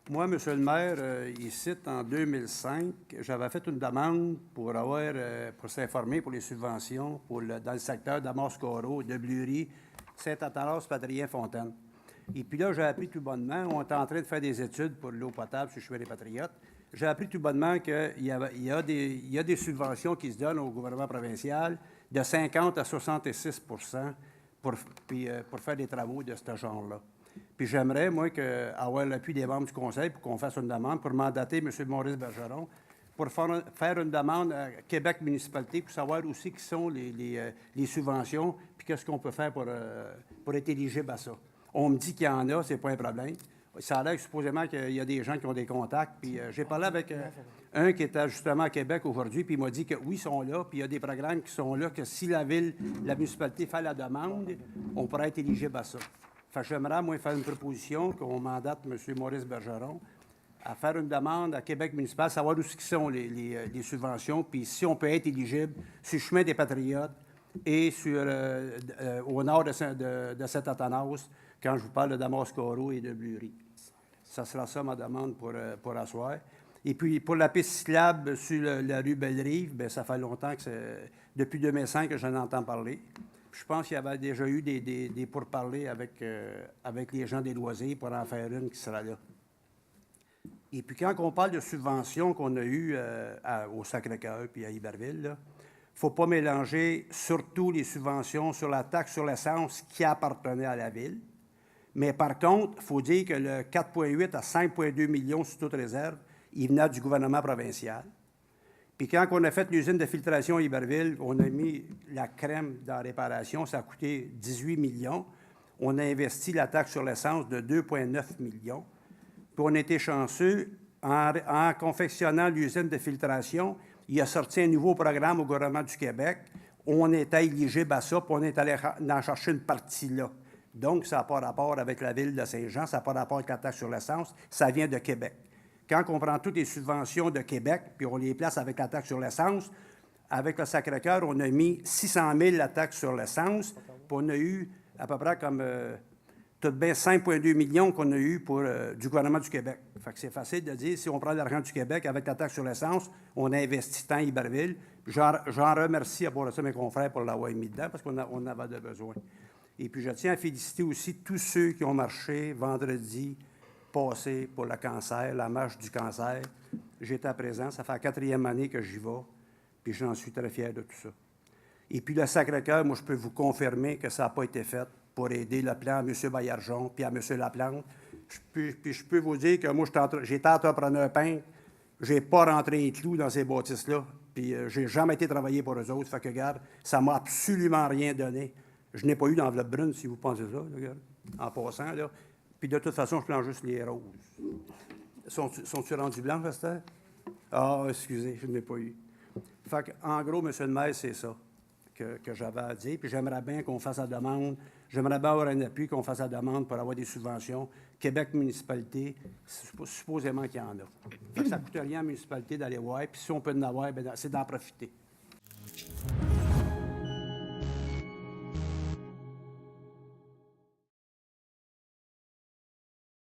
Moi, Monsieur le maire, ici, en 2005, j'avais fait une demande pour pour s'informer pour les subventions dans le secteur d'Amos-Corot, de Blury, Saint-Athanas, Patrien-Fontaine. Et puis là, j'ai appris tout bonnement, on est en train de faire des études pour l'eau potable sur le chemin des Patriotes. J'ai appris tout bonnement qu'il y a des subventions qui se donnent au gouvernement provincial de 50 à 66 pour faire des travaux de ce genre-là. Puis j'aimerais, moi, avoir l'appui des membres du conseil pour qu'on fasse une demande pour mandater M. Maurice Bergeron pour faire une demande à Québec Municipalité pour savoir aussi qui sont les subventions puis qu'est-ce qu'on peut faire pour être éligible à ça. On me dit qu'il y en a, c'est pas un problème. Ça a l'air supposément qu'il y a des gens qui ont des contacts. Puis j'ai parlé avec un qui était justement à Québec aujourd'hui, puis il m'a dit que oui, ils sont là, puis il y a des programmes qui sont là, que si la municipalité fait la demande, on pourrait être éligible à ça. Fait que j'aimerais, moi, faire une proposition qu'on mandate M. Maurice Bergeron à faire une demande à Québec municipal, savoir où sont les subventions, puis si on peut être éligible sur le chemin des Patriotes et au nord de Saint-Athanas, quand je vous parle de Damas-Corot et de Blury. Ça sera ça ma demande pour asseoir. Et puis, pour la piste cyclable sur la rue Belle-Rive, bien, ça fait longtemps depuis 2005 que j'en entends parler. Je pense qu'il y avait déjà eu des pourparlers avec les gens des loisirs pour en faire une qui sera là. Et puis, quand on parle de subventions qu'on a eues au Sacré-Cœur puis à Iberville, il ne faut pas mélanger surtout les subventions sur la taxe sur l'essence qui appartenait à la ville. Mais par contre, il faut dire que le 4,8 à 5,2 millions sous toute réserve, il venait du gouvernement provincial. Puis quand on a fait l'usine de filtration à Iberville, on a mis la crème dans la réparation, ça a coûté 18 millions. On a investi la taxe sur l'essence de 2,9 millions. Puis on a été chanceux, en confectionnant l'usine de filtration, il a sorti un nouveau programme au gouvernement du Québec. On était éligible à ça, puis on est allé en chercher une partie là. Donc, ça n'a pas rapport avec la ville de Saint-Jean, ça n'a pas rapport avec la taxe sur l'essence, ça vient de Québec. Quand on prend toutes les subventions de Québec, puis on les place avec la taxe sur l'essence, avec le Sacré-Cœur, on a mis 600 000 la taxe sur l'essence, puis on a eu à peu près comme tout de bien 5,2 millions qu'on a eu du gouvernement du Québec. Fait que c'est facile de dire, si on prend l'argent du Québec avec la taxe sur l'essence, on a investi tant à Iberville. J'en remercie à part ça mes confrères pour l'avoir mis dedans, parce qu'on avait besoin. Et puis, je tiens à féliciter aussi tous ceux qui ont marché vendredi passé pour le cancer, la marche du cancer. J'étais présent, ça fait la 4e année que j'y vais, puis j'en suis très fier de tout ça. Et puis, le Sacré-Cœur, moi, je peux vous confirmer que ça n'a pas été fait pour aider le plan à M. Baillargeon puis à M. Laplante. Je peux vous dire que moi, j'étais entrepreneur peintre, j'ai pas rentré un clou dans ces bâtisses-là, puis j'ai jamais été travailler pour eux autres. Fait que, regarde, ça m'a absolument rien donné. Je n'ai pas eu d'enveloppe brune, si vous pensez ça, là, en passant. Là. Puis de toute façon, je plante juste les roses. Sont-tu rendus blancs, Pasteur? Ah, excusez, je n'ai pas eu. Fait en gros, M. le maire, c'est ça que j'avais à dire. Puis j'aimerais bien qu'on fasse la demande. J'aimerais bien avoir un appui, qu'on fasse la demande pour avoir des subventions. Québec municipalité, supposément qu'il y en a. Fait que ça ne coûte rien à la municipalité d'aller voir. Puis si on peut en avoir, c'est d'en profiter.